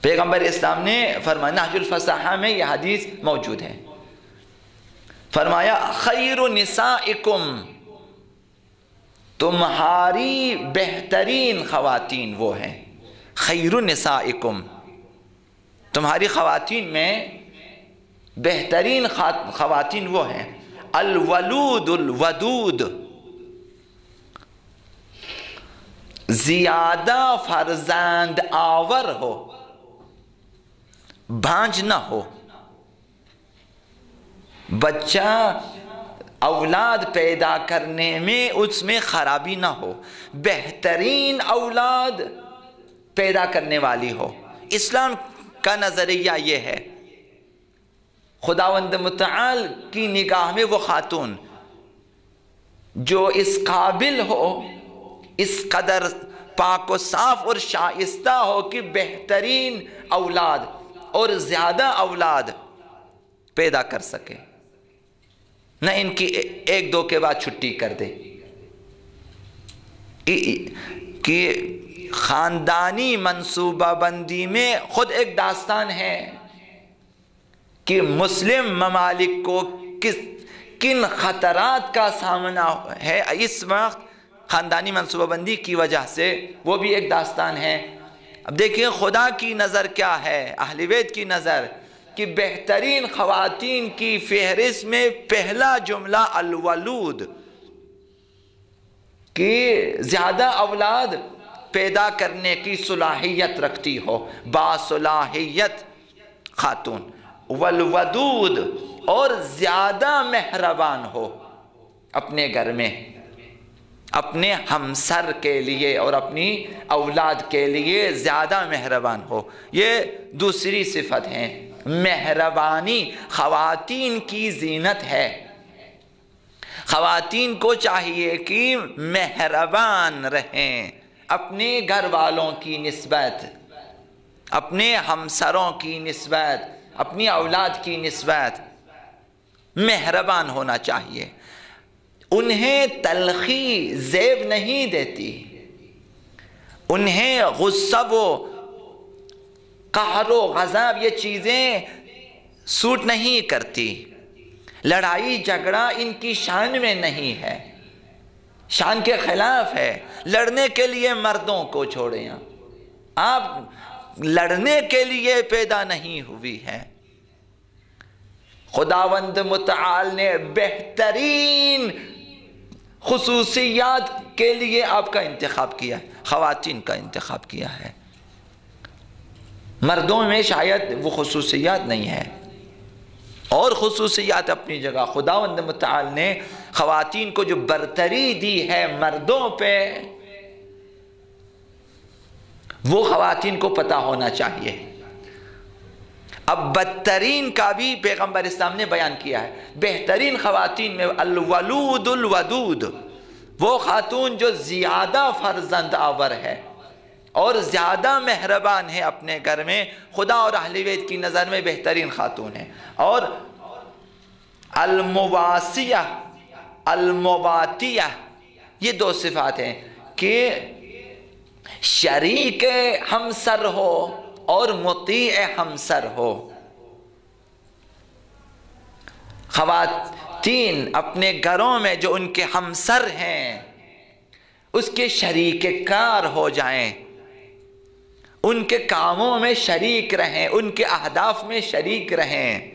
پیغمبر اسلام نے فرمایا، نہج الفصاحہ میں یہ حدیث موجود ہے، فرمایا خیر نسائکم، تمہاری بہترین خواتین وہ ہیں، خیر نسائکم، تمہاری خواتین میں بہترین خواتین وہ ہیں، الولود الودود، زیادہ فرزند آور ہو، بھانج نہ ہو، بچہ اولاد پیدا کرنے میں اس میں خرابی نہ ہو، بہترین اولاد پیدا کرنے والی ہو۔ اسلام کا نظریہ یہ ہے، خداوند متعال کی نگاہ میں وہ خاتون جو اس قابل ہو، اس قدر پاک و صاف اور شائستہ ہو کہ بہترین اولاد اور زیادہ اولاد پیدا کر سکے، نہ ان کی ایک دو کے بعد چھٹی کر دے، کہ خاندانی منصوبہ بندی میں خود ایک داستان ہے کہ مسلم ممالک کو کن خطرات کا سامنا ہے اس وقت خاندانی منصوبہ بندی کی وجہ سے، وہ بھی ایک داستان ہے۔ اب دیکھیں خدا کی نظر کیا ہے، اہل بیت کی نظر، کہ بہترین خواتین کی فہرست میں پہلا جملہ الولود، کہ زیادہ اولاد پیدا کرنے کی صلاحیت رکھتی ہو، باصلاحیت خاتون، والودود، اور زیادہ مہربان ہو اپنے گھر میں، اپنے ہمسر کے لیے اور اپنی اولاد کے لیے زیادہ مہربان ہو۔ یہ دوسری صفت ہے، مہربانی خواتین کی زینت ہے۔ خواتین کو چاہیے کہ مہربان رہیں اپنے گھر والوں کی نسبت، اپنے ہمسروں کی نسبت، اپنی اولاد کی نسبت مہربان ہونا چاہیے، انہیں تلخی زیب نہیں دیتی، انہیں غصہ و قہر و غضب یہ چیزیں سوٹ نہیں کرتی، لڑائی جھگڑا ان کی شان میں نہیں ہے، شان کے خلاف ہے۔ لڑنے کے لیے مردوں کو چھوڑیں، آپ لڑنے کے لیے پیدا نہیں ہوئی ہیں۔ خداوند متعال نے بہترین خصوصیات کے لیے آپ کا انتخاب کیا ہے، خواتین کا انتخاب کیا ہے، مردوں میں شاید وہ خصوصیات نہیں ہے، اور خصوصیات اپنی جگہ۔ خداوند متعال نے خواتین کو جو برتری دی ہے مردوں پہ، وہ خواتین کو پتہ ہونا چاہیے۔ اب بدترین کا بھی پیغمبر اسلام نے بیان کیا ہے، بہترین خواتین میں الولود الودود، وہ خاتون جو زیادہ فرزند آور ہے اور زیادہ مہربان ہے اپنے گھر میں، خدا اور اہل بیت کی نظر میں بہترین خاتون ہے۔ اور المواسیہ المواتیہ، یہ دو صفات ہیں کہ شریک ہمسر ہو اور مطیع ہمسر ہو۔ خواتین اپنے گھروں میں جو ان کے ہمسر ہیں اس کے شریک کار ہو جائیں، ان کے کاموں میں شریک رہیں، ان کے اہداف میں شریک رہیں،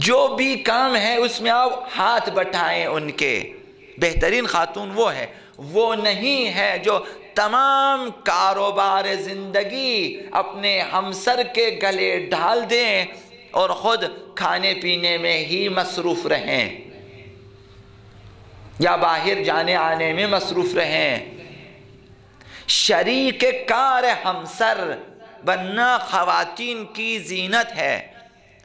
جو بھی کام ہے اس میں آپ ہاتھ بٹھائیں ان کے۔ بہترین خاتون وہ ہے، وہ نہیں ہے جو تمام کاروبار زندگی اپنے ہمسر کے گلے ڈال دیں اور خود کھانے پینے میں ہی مصروف رہیں یا باہر جانے آنے میں مصروف رہیں۔ شریک کار ہمسر بننا خواتین کی زینت ہے،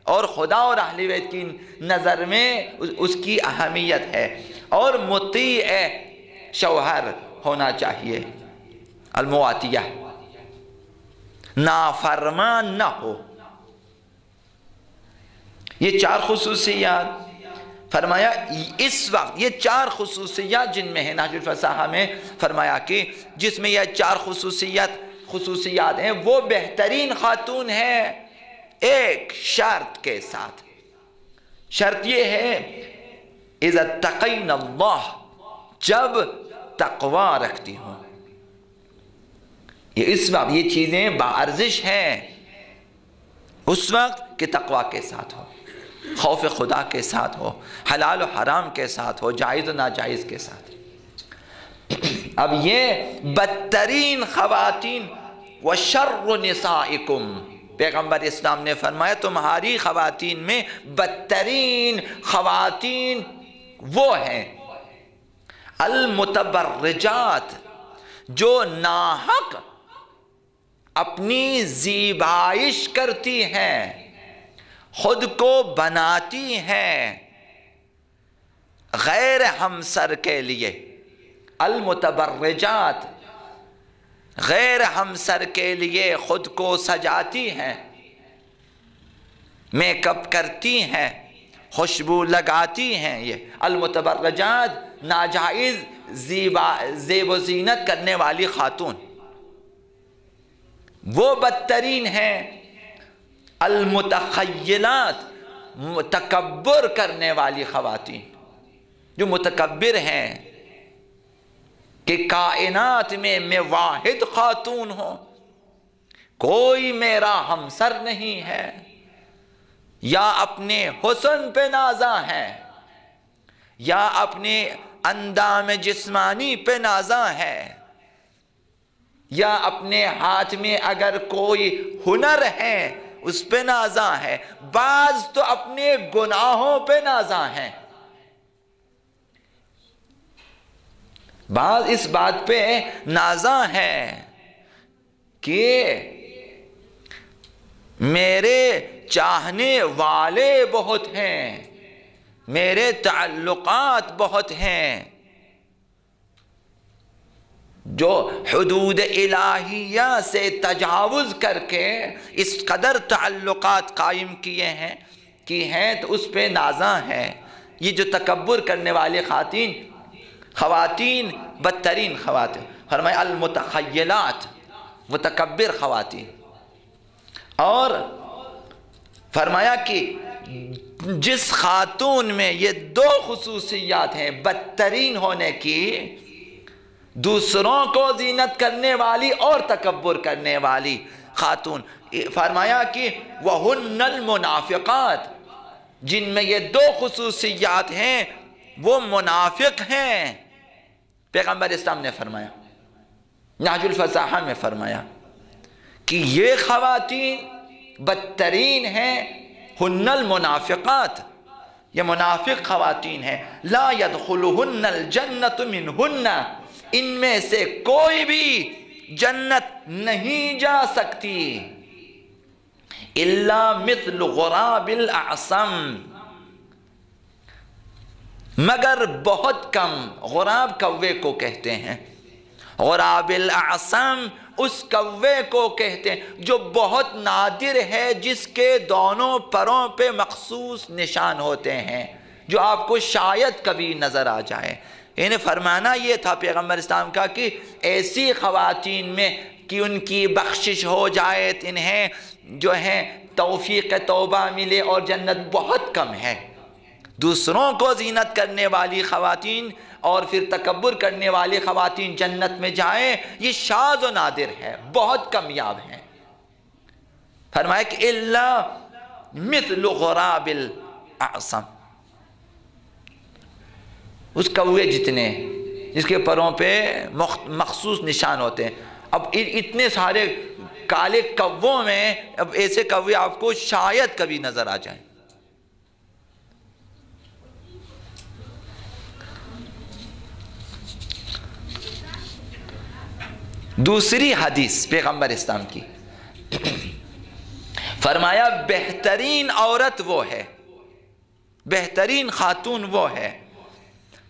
اور خدا اور اہل بیت کی نظر میں اس کی اہمیت ہے۔ اور مطیع شوہر ہونا چاہیے، المواتیہ، نافرمان نہ ہو۔ یہ چار خصوصیات فرمایا، اس وقت یہ چار خصوصیات جن میں ہیں، نہج الفصاحہ میں فرمایا کہ جس میں یہ چار خصوصیات خصوصیات ہیں وہ بہترین خاتون ہے، ایک شرط کے ساتھ۔ شرط یہ ہے اذا اتقین اللہ، جب تقوی رکھتی ہوں۔ یہ اس وقت یہ چیزیں باارزش ہیں، اس وقت کہ تقوی کے ساتھ ہو، خوف خدا کے ساتھ ہو، حلال و حرام کے ساتھ ہو، جائز و ناجائز کے ساتھ۔ اب یہ بدترین خواتین وشر نسائکم، پیغمبر اسلام نے فرمایا تمہاری خواتین میں بدترین خواتین وہ ہیں المتبرجات، جو ناحق اپنی زیبائش کرتی ہیں، خود کو بناتی ہیں غیر ہمسر کے لیے۔ المتبرجات، غیر ہمسر کے لیے خود کو سجاتی ہیں، میک اپ کرتی ہیں، خوشبو لگاتی ہیں۔ یہ المتبرجات ناجائز زیب و زینت کرنے والی خاتون، وہ بدترین ہیں۔ المتخیلات، تکبر کرنے والی خواتین، جو متکبر ہیں کہ کائنات میں واحد خاتون ہوں، کوئی میرا ہمسر نہیں ہے، یا اپنے حسن پہ نازاں ہے، یا اپنے اندام جسمانی پہ نازاں ہے، یا اپنے ہاتھ میں اگر کوئی ہنر ہے اس پہ نازاں ہے، بعض تو اپنے گناہوں پہ نازاں ہیں، بعض اس بات پہ نازاں ہے کہ میرے چاہنے والے بہت ہیں، میرے تعلقات بہت ہیں، جو حدود الہیہ سے تجاوز کر کے اس قدر تعلقات قائم کیے ہیں تو اس پہ نازاں ہے۔ یہ جو تکبر کرنے والے خواتین بدترین خواتین، فرمایا المتخیلات، متکبر خواتین، اور فرمایا کہ جس خاتون میں یہ دو خصوصیات ہیں بدترین ہونے کی، دوسروں کو زینت کرنے والی اور تکبر کرنے والی خاتون، فرمایا کہ وَهُنَّ الْمُنَافِقَاتِ، جن میں یہ دو خصوصیات ہیں وہ منافق ہیں۔ پیغمبر اسلام نے فرمایا، نہج الفصاحہ میں فرمایا کہ یہ خواتین بدترین ہیں، ہن المنافقات، یہ منافق خواتین ہیں، لا يدخلهن الجنة منہن، ان میں سے کوئی بھی جنت نہیں جا سکتی، الا مثل غراب الاعصم، مگر بہت کم۔ غراب کوے کو کہتے ہیں، غراب الاعصم اس کوے کو کہتے ہیں جو بہت نادر ہے، جس کے دونوں پروں پہ مخصوص نشان ہوتے ہیں، جو آپ کو شاید کبھی نظر آ جائے۔ انہیں فرمانا یہ تھا پیغمبر اسلام کا کہ ایسی خواتین میں کہ ان کی بخشش ہو جائے، انہیں جو ہے توفیق توبہ ملے، اور جنت بہت کم ہے۔ دوسروں کو زینت کرنے والی خواتین اور پھر تکبر کرنے والی خواتین جنت میں جائیں، یہ شاذ و نادر ہے، بہت کمیاب ہیں۔ فرمایا کہ الا مثل غراب الاعصم، اس کوے جتنے جس کے پروں پہ مخصوص نشان ہوتے ہیں۔ اب اتنے سارے کالے کووں میں اب ایسے کوے آپ کو شاید کبھی نظر آ جائیں۔ دوسری حدیث پیغمبر اسلام کی، فرمایا بہترین عورت وہ ہے، بہترین خاتون وہ ہے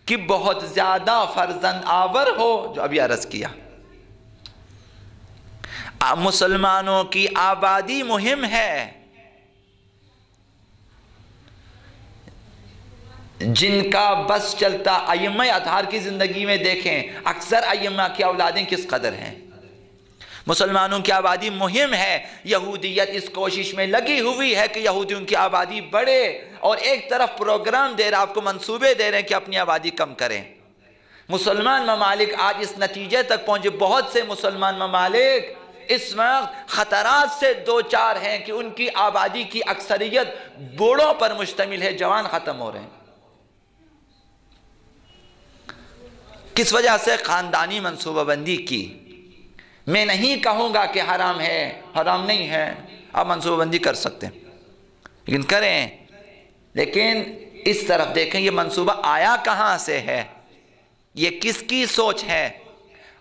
کہ بہت زیادہ فرزند آور ہو، جو ابھی عرض کیا۔ مسلمانوں کی آبادی مہم ہے، جن کا بس چلتا ائمہ اطہار کی زندگی میں دیکھیں، اکثر ائمہ کی اولادیں کس قدر ہیں، مسلمانوں کی آبادی مہم ہے، یہودیت اس کوشش میں لگی ہوئی ہے کہ یہودیوں کی آبادی بڑھے، اور ایک طرف پروگرام دے رہا، آپ کو منصوبے دے رہے ہیں کہ اپنی آبادی کم کریں۔ مسلمان ممالک آج اس نتیجے تک پہنچے، بہت سے مسلمان ممالک اس وقت خطرات سے دوچار ہیں کہ ان کی آبادی کی اکثریت بوڑھوں پر مشتمل ہے، جوان ختم ہو رہے ہیں۔ کس وجہ سے؟ خاندانی منصوبہ بندی کی۔ میں نہیں کہوں گا کہ حرام ہے، حرام نہیں ہے، آپ منصوبہ بندی کر سکتے ہیں، لیکن کریں، لیکن اس طرف دیکھیں یہ منصوبہ آیا کہاں سے ہے، یہ کس کی سوچ ہے،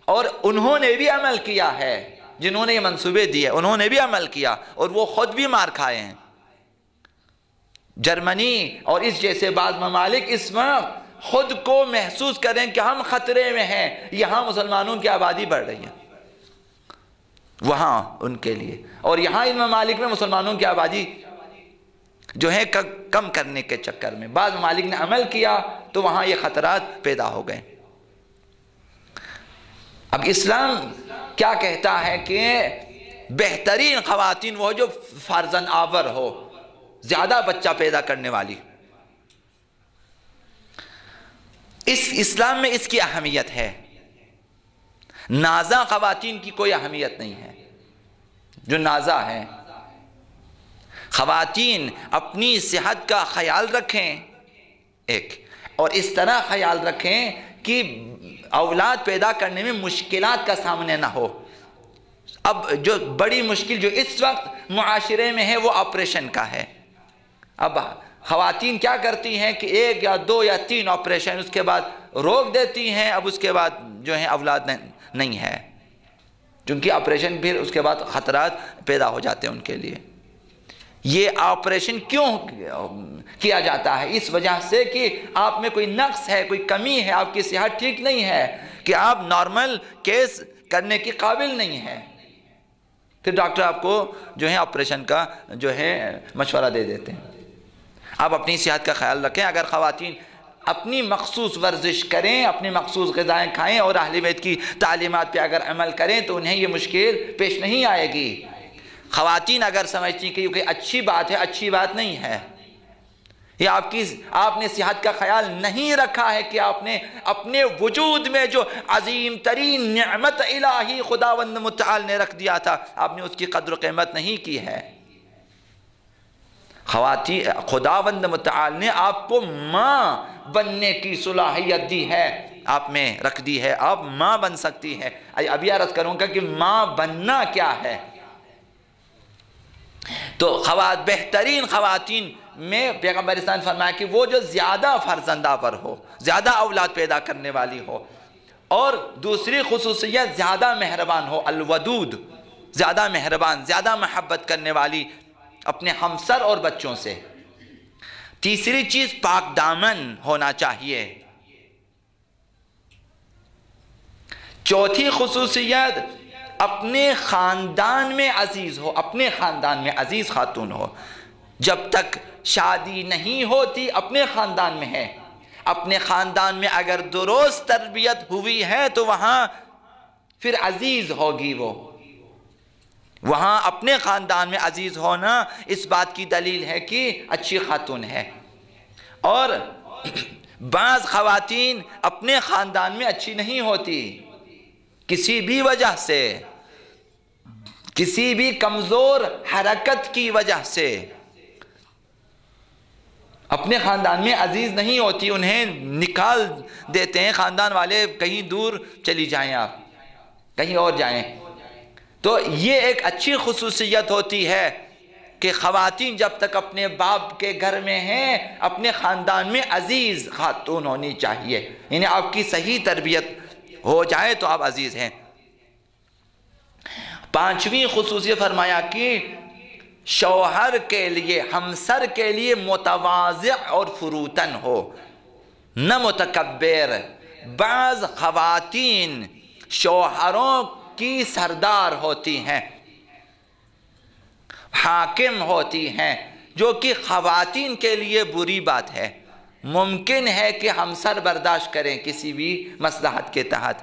اور انہوں نے بھی عمل کیا ہے، جنہوں نے یہ منصوبے دیے انہوں نے بھی عمل کیا، اور وہ خود بھی مار کھائے ہیں۔ جرمنی اور اس جیسے بعض ممالک اس وقت خود کو محسوس کریں کہ ہم خطرے میں ہیں، یہاں مسلمانوں کی آبادی بڑھ رہی ہے، وہاں ان کے لیے، اور یہاں ان ممالک میں مسلمانوں کی آبادی جو ہے کم کرنے کے چکر میں بعض ممالک نے عمل کیا تو وہاں یہ خطرات پیدا ہو گئے۔ اب اسلام کیا کہتا ہے کہ بہترین خواتین وہ جو فرزند آور ہو، زیادہ بچہ پیدا کرنے والی۔ اس اسلام میں اس کی اہمیت ہے، نازا خواتین کی کوئی اہمیت نہیں ہے، جو نازا ہیں۔ خواتین اپنی صحت کا خیال رکھیں ایک، اور اس طرح خیال رکھیں کہ اولاد پیدا کرنے میں مشکلات کا سامنے نہ ہو۔ اب جو بڑی مشکل جو اس وقت معاشرے میں ہے وہ آپریشن کا ہے۔ اب خواتین کیا کرتی ہیں کہ 1 یا 2 یا 3 آپریشن اس کے بعد روک دیتی ہیں، اب اس کے بعد جو ہے اولاد نہیں ہے، چونکہ آپریشن پھر اس کے بعد خطرات پیدا ہو جاتے ہیں ان کے لیے۔ یہ آپریشن کیوں کیا جاتا ہے؟ اس وجہ سے کہ آپ میں کوئی نقص ہے، کوئی کمی ہے، آپ کی صحت ٹھیک نہیں ہے، کہ آپ نارمل کیس کرنے کی قابل نہیں ہے، پھر ڈاکٹر آپ کو جو ہے آپریشن کا جو ہے مشورہ دے دیتے ہیں۔ آپ اپنی صحت کا خیال رکھیں، اگر خواتین اپنی مخصوص ورزش کریں، اپنی مخصوص غذائیں کھائیں اور اہل بیت کی تعلیمات پہ اگر عمل کریں تو انہیں یہ مشکل پیش نہیں آئے گی۔ خواتین اگر سمجھتی کہ یہ اچھی بات ہے، اچھی بات نہیں ہے، یا آپ نے صحت کا خیال نہیں رکھا ہے کہ آپ نے اپنے وجود میں جو عظیم ترین نعمت الہی خداوند متعال نے رکھ دیا تھا، آپ نے اس کی قدر و قیمت نہیں کی ہے۔ خواتین، خداوند متعال نے آپ کو ماں بننے کی صلاحیت دی ہے، آپ میں رکھ دی ہے، آپ ماں بن سکتی ہے۔ ابھی عرض کروں گا کہ ماں بننا کیا ہے۔ تو بہترین خواتین میں پیغمبر اسلام نے فرمایا کہ وہ جو زیادہ فرزند آور ہو، زیادہ اولاد پیدا کرنے والی ہو، اور دوسری خصوصیت زیادہ مہربان ہو، الودود، زیادہ مہربان، زیادہ محبت کرنے والی اپنے ہمسر اور بچوں سے۔ تیسری چیز پاک دامن ہونا چاہیے۔ چوتھی خصوصیت اپنے خاندان میں عزیز ہو، اپنے خاندان میں عزیز خاتون ہو۔ جب تک شادی نہیں ہوتی اپنے خاندان میں ہے، اپنے خاندان میں اگر درست تربیت ہوئی ہے تو وہاں پھر عزیز ہوگی وہ۔ وہاں اپنے خاندان میں عزیز ہونا اس بات کی دلیل ہے کہ اچھی خاتون ہے۔ اور بعض خواتین اپنے خاندان میں اچھی نہیں ہوتی، کسی بھی وجہ سے، کسی بھی کمزور حرکت کی وجہ سے اپنے خاندان میں عزیز نہیں ہوتی، انہیں نکال دیتے ہیں خاندان والے، کہیں دور چلی جائیں، آپ کہیں اور جائیں۔ تو یہ ایک اچھی خصوصیت ہوتی ہے کہ خواتین جب تک اپنے باپ کے گھر میں ہیں اپنے خاندان میں عزیز خاتون ہونی چاہیے، یعنی آپ کی صحیح تربیت ہو جائے تو آپ عزیز ہیں۔ پانچویں خصوصیت فرمایا کہ شوہر کے لیے، ہمسر کے لیے متواضع اور فروتن ہو، نہ متکبر۔ بعض خواتین شوہروں کی سردار ہوتی ہیں، حاکم ہوتی ہیں، جو کہ خواتین کے لیے بری بات ہے۔ ممکن ہے کہ ہمسر برداشت کریں کسی بھی مصلحت کے تحت،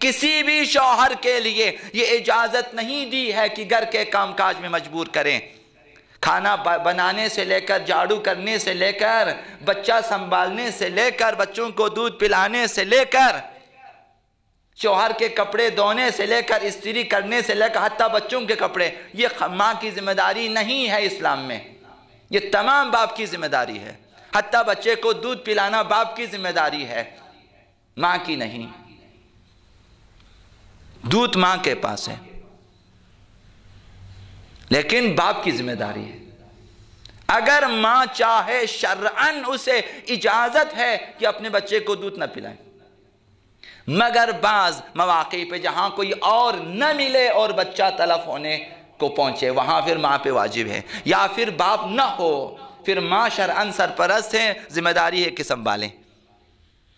کسی بھی شوہر کے لیے یہ اجازت نہیں دی ہے کہ گھر کے کام کاج میں مجبور کریں. کھانا بنانے سے لے کر، جھاڑو کرنے سے لے کر، بچہ سنبھالنے سے لے کر، بچوں کو دودھ پلانے سے لے کر، شوہر کے کپڑے دھونے سے لے کر، استری کرنے سے لے کر، حتیٰ بچوں کے کپڑے، یہ ماں کی ذمہ داری نہیں ہے اسلام میں. یہ تمام باپ کی ذمہ داری ہے. حتیٰ بچے کو دودھ پلانا باپ کی ذمہ داری ہے، ماں کی نہیں. دودھ ماں کے پاس ہے لیکن باپ کی ذمہ داری ہے. اگر ماں چاہے شرعاً اسے اجازت ہے کہ اپنے بچے کو دودھ نہ پلائیں، مگر بعض مواقع پہ جہاں کوئی اور نہ ملے اور بچہ تلف ہونے کو پہنچے، وہاں پھر ماں پہ واجب ہے. یا پھر باپ نہ ہو، پھر ماں شرعاً سرپرست ہے، ذمہ داری ہے کہ سنبھالیں،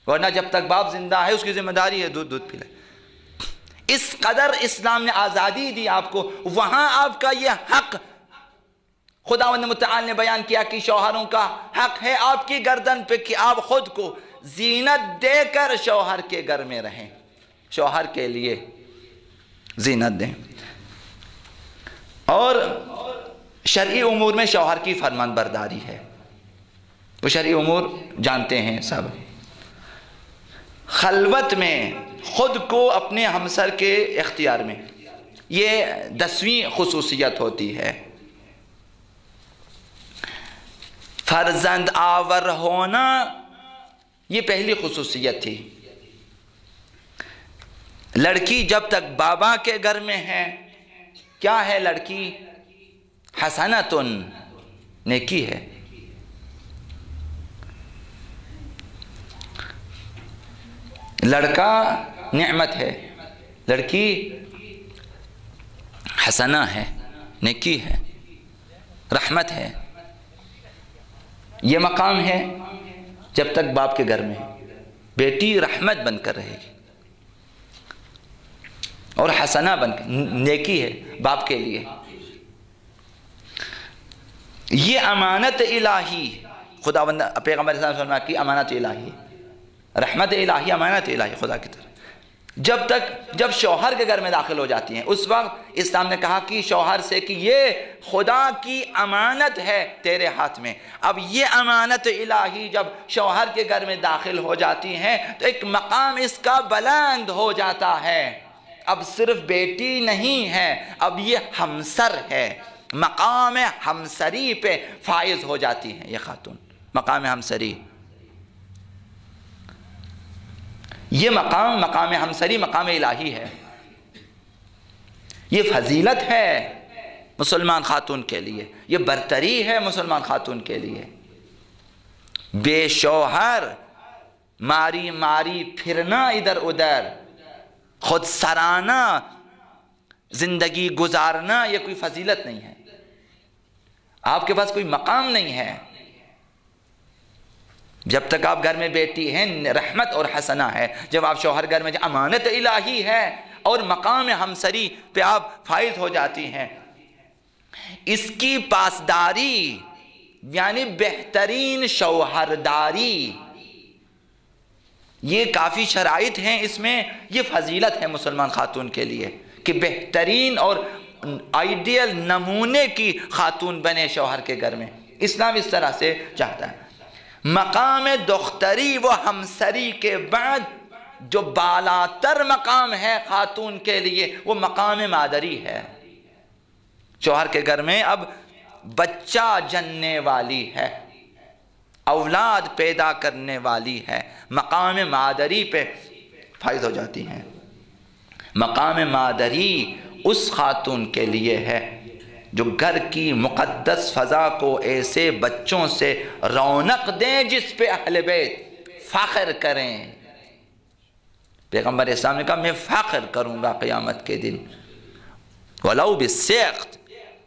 ورنہ جب تک باپ زندہ ہے اس کی ذمہ داری ہے دودھ پلائیں. اس قدر اسلام نے آزادی دی آپ کو. وہاں آپ کا یہ حق خداوند متعال نے بیان کیا کہ شوہروں کا حق ہے آپ کی گردن پہ کہ آپ خود کو زینت دے کر شوہر کے گھر میں رہیں، شوہر کے لیے زینت دیں. اور شرعی امور میں شوہر کی فرمان برداری ہے. وہ شرعی امور جانتے ہیں سب. خلوت میں خود کو اپنے ہمسر کے اختیار میں، یہ 10ویں خصوصیت ہوتی ہے. فرزند آور ہونا یہ پہلی خصوصیت تھی. لڑکی جب تک بابا کے گھر میں ہے، کیا ہے لڑکی؟ حسنتن، نیکی ہے. لڑکا نعمت ہے، لڑکی حسنہ ہے، نیکی ہے، رحمت ہے. یہ مقام ہے جب تک باپ کے گھر میں ہے. بیٹی رحمت بن کر رہے گی اور حسنہ بن کر، نیکی ہے باپ کے لیے. یہ امانت الہی، خداوند پیغمبر صلی اللہ علیہ وسلم کی امانت الہی، رحمت الہی، امانت الہی خدا کی طرف. جب شوہر کے گھر میں داخل ہو جاتی ہیں اس وقت اسلام نے کہا کہ شوہر سے کہ یہ خدا کی امانت ہے تیرے ہاتھ میں. اب یہ امانت الہی جب شوہر کے گھر میں داخل ہو جاتی ہیں تو ایک مقام اس کا بلند ہو جاتا ہے. اب صرف بیٹی نہیں ہے، اب یہ ہمسر ہے. مقام ہمسری پہ فائز ہو جاتی ہیں یہ خاتون. مقام ہمسری، یہ مقام ہمسری مقام الہی ہے. یہ فضیلت ہے مسلمان خاتون کے لیے، یہ برتری ہے مسلمان خاتون کے لیے. بے شوہر ماری ماری پھرنا ادھر ادھر، خود سرانہ زندگی گزارنا، یہ کوئی فضیلت نہیں ہے. آپ کے پاس کوئی مقام نہیں ہے. جب تک آپ گھر میں بیٹی ہیں رحمت اور حسنہ ہے. جب آپ شوہر گھر میں امانت الہی ہے اور مقام ہمسری پہ آپ فائز ہو جاتی ہیں. اس کی پاسداری یعنی بہترین شوہرداری، یہ کافی شرائط ہیں اس میں. یہ فضیلت ہے مسلمان خاتون کے لیے کہ بہترین اور آئیڈیل نمونے کی خاتون بنے شوہر کے گھر میں. اسلام اس طرح سے چاہتا ہے. مقام دختری و ہمسری کے بعد جو بالاتر مقام ہے خاتون کے لیے وہ مقام مادری ہے. شوہر کے گھر میں اب بچہ جننے والی ہے، اولاد پیدا کرنے والی ہے. مقام مادری پہ فائز ہو جاتی ہیں. مقام مادری اس خاتون کے لیے ہے جو گھر کی مقدس فضا کو ایسے بچوں سے رونق دیں جس پہ اہل بیت فخر کریں. پیغمبر اسلام نے کہا میں فخر کروں گا قیامت کے دن وَلَوْ بِالسِّقْتِ،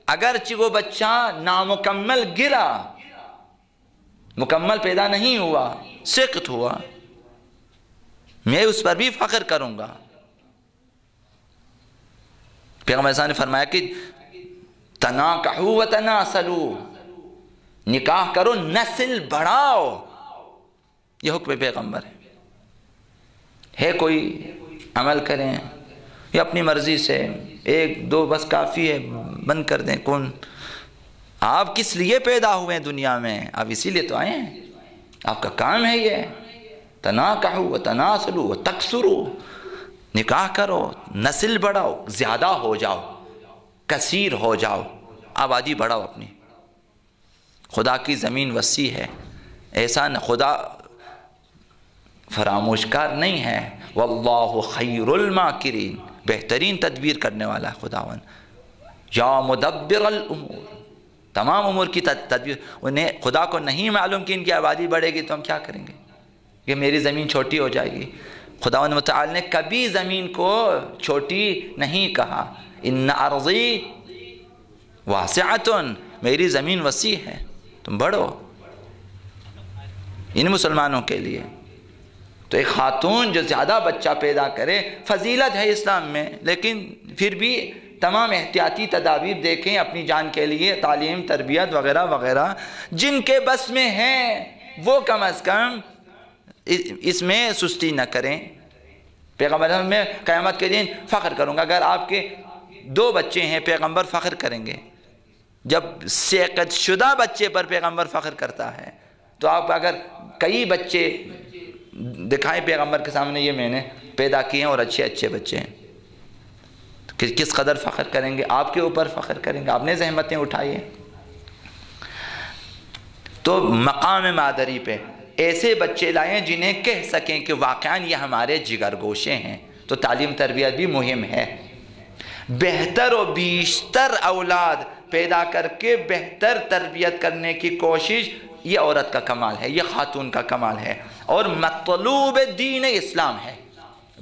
اگرچہ وہ بچہ نامکمل گرا، مکمل پیدا نہیں ہوا، سقط ہوا، میں اس پر بھی فخر کروں گا. پیغمبر اسلام نے فرمایا کہ تناکحوا وتناسلوا، نکاح کرو نسل بڑھاؤ، یہ حکم پیغمبر ہے. ہے کوئی عمل کریں یا اپنی مرضی سے ایک دو بس کافی ہے، بند کر دیں؟ کون آپ کس لیے پیدا ہوئے ہیں دنیا میں؟ آپ اسی لیے تو آئے ہیں، آپ کا کام ہے یہ تناکحوا وتناسلوا وتکثروا، نکاح کرو، نسل بڑھاؤ، زیادہ ہو جاؤ، کثیر ہو جاؤ، آبادی بڑھاؤ اپنی۔ خدا کی زمین وسیع ہے، ایسا نہ خدا فراموش کار نہیں ہے۔ واللہ خیر الماکرین، بہترین تدبیر کرنے والا ہے خداوند۔ یا مدبر الامور، تمام امور کی تدبیر۔ انہیں خدا کو نہیں معلوم کہ ان کی آبادی بڑھے گی تو ہم کیا کریں گے، کہ میری زمین چھوٹی ہو جائے گی۔ خداوند متعال نے کبھی زمین کو چھوٹی نہیں کہا۔ ان ارضی واسعۃ، میری زمین وسیع ہے، تم بڑھو۔ ان مسلمانوں کے لیے تو ایک خاتون جو زیادہ بچہ پیدا کرے فضیلت ہے اسلام میں، لیکن پھر بھی تمام احتیاطی تدابیر دیکھیں اپنی جان کے لیے، تعلیم، تربیت وغیرہ وغیرہ جن کے بس میں ہیں وہ کم از کم اس میں سستی نہ کریں۔ پیغمبر میں قیامت کے دن فخر کروں گا، اگر آپ کے 2 بچے ہیں پیغمبر فخر کریں گے۔ جب سیقت شدہ بچے پر پیغمبر فخر کرتا ہے تو آپ اگر کئی بچے دکھائیں پیغمبر کے سامنے، یہ میں نے پیدا کیے ہیں اور اچھے اچھے بچے ہیں، تو کس قدر فخر کریں گے؟ آپ کے اوپر فخر کریں گے، آپ نے زحمتیں اٹھائی ہیں۔ تو مقام مادری پہ ایسے بچے لائیں جنہیں کہہ سکیں کہ واقعاً یہ ہمارے جگر گوشے ہیں، تو تعلیم تربیت بھی مہم ہے۔ بہتر و بیشتر اولاد پیدا کر کے بہتر تربیت کرنے کی کوشش، یہ عورت کا کمال ہے، یہ خاتون کا کمال ہے، اور مطلوب دین اسلام ہے۔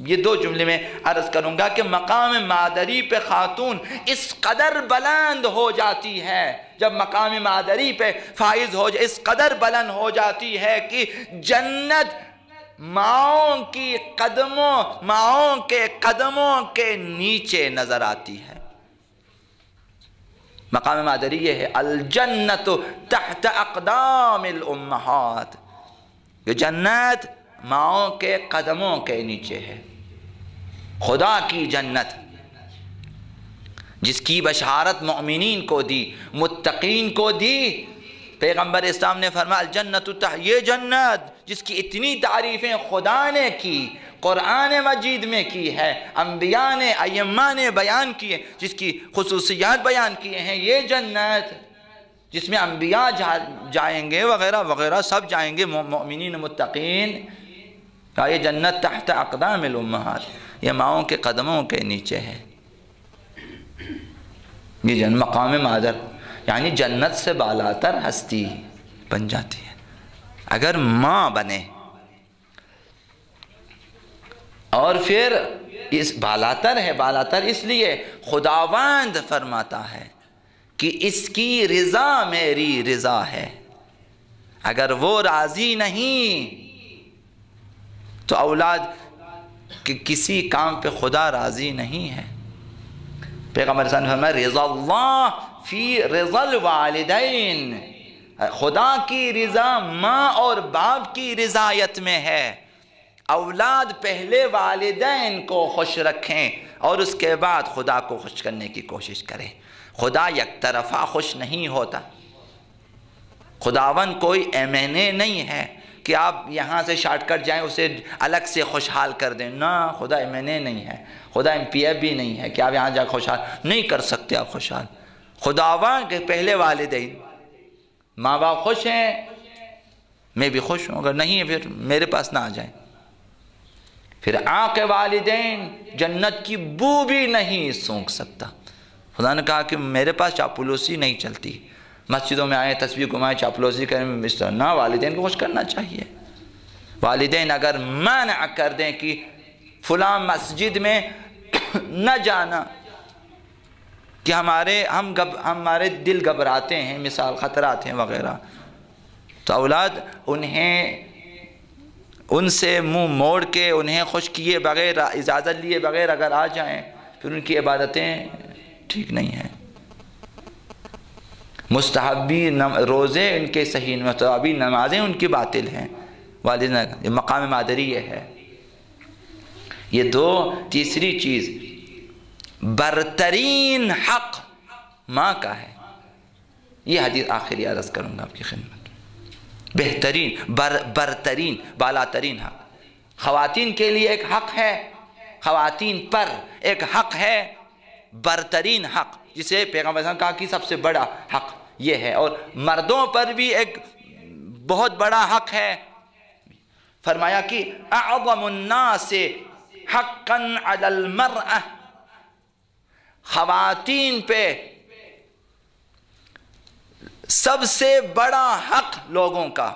یہ 2 جملے میں عرض کروں گا کہ مقام مادری پہ خاتون اس قدر بلند ہو جاتی ہے، جب مقام مادری پہ فائز ہو جائے اس قدر بلند ہو جاتی ہے کہ جنت ماؤں کے قدموں کے نیچے نظر آتی ہے۔ مقام مادری یہ ہے، الجنت تحت اقدام الامہات، یہ جنت ماؤں کے قدموں کے نیچے ہے۔ خدا کی جنت جس کی بشارت مؤمنین کو دی، متقین کو دی۔ پیغمبر اسلام نے فرمایا الجنت یہ جنت جس کی اتنی تعریفیں خدا نے کی، قرآن مجید میں کی ہے، انبیاء نے ائمہ نے بیان کی ہے، جس کی خصوصیات بیان کیے ہیں، یہ جنت جس میں انبیاء جائیں گے وغیرہ وغیرہ، سب جائیں گے مؤمنین متقین، یہ جنت تحت اقدام الامہات، یہ ماؤں کے قدموں کے نیچے ہے۔ یہ جنت مقام مادر، یعنی جنت سے بالاتر ہستی بن جاتی ہے اگر ماں بنے، اور پھر اس بالاتر ہے، بالاتر اس لیے خداوند فرماتا ہے کہ اس کی رضا میری رضا ہے، اگر وہ راضی نہیں تو اولاد کہ کسی کام پہ خدا راضی نہیں ہے۔ پیغمبر صلی اللہ علیہ وسلم رضا اللہ فی رضا الوالدین، خدا کی رضا ماں اور باپ کی رضایت میں ہے۔ اولاد پہلے والدین کو خوش رکھیں اور اس کے بعد خدا کو خوش کرنے کی کوشش کریں۔ خدا یک طرفہ خوش نہیں ہوتا، خداوند کوئی ایمنے نہیں ہے کہ آپ یہاں سے شارٹ کٹ جائیں اسے الگ سے خوشحال کر دیں، نہ، خدا ایمنے نہیں ہے، خدا ایم پی ایف بھی نہیں ہے کہ آپ یہاں جا خوشحال نہیں کر سکتے آپ خوشحال۔ خداوند کے پہلے والدین، ماں باپ خوش ہیں میں بھی خوش ہوں، اگر نہیں ہے پھر میرے پاس نہ آ جائیں۔ پھر آنکھ والدین جنت کی بو بھی نہیں سونکھ سکتا۔ خدا نے کہا کہ میرے پاس چاپلوسی نہیں چلتی، مسجدوں میں آئیں تسبیح گھمائیں چاپلوسی کریں، اس طرح نہ، والدین کو خوش کرنا چاہیے۔ والدین اگر منع کر دیں کہ فلاں مسجد میں نہ جانا کہ ہمارے دل گھبراتے ہیں، مثال خطرات ہیں وغیرہ، تو اولاد ان سے منہ موڑ کے انہیں خوش کیے بغیر، اجازت لیے بغیر اگر آ جائیں پھر ان کی عبادتیں ٹھیک نہیں ہیں۔ مستحبی روزے ان کے صحیح، مستحبی نمازیں ان کی باطل ہیں۔ والدین مقام مادری یہ ہے۔ یہ دو. تیسری چیز برترین حق ماں کا ہے. یہ حدیث آخری عرض کروں گا آپ کی خدمت. بہترین برترین بالا ترین حق خواتین کے لیے ایک حق ہے، خواتین پر ایک حق ہے، برترین حق جسے پیغمبر صلی اللہ علیہ وسلم کہا کہ سب سے بڑا حق یہ ہے. اور مردوں پر بھی ایک بہت بڑا حق ہے. فرمایا کہ اعظم الناس حقا علی المرأة، خواتین پہ سب سے بڑا حق لوگوں کا،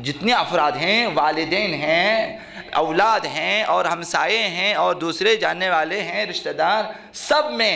جتنے افراد ہیں، والدین ہیں، اولاد ہیں اور ہمسائے ہیں اور دوسرے جاننے والے ہیں، رشتہ دار، سب میں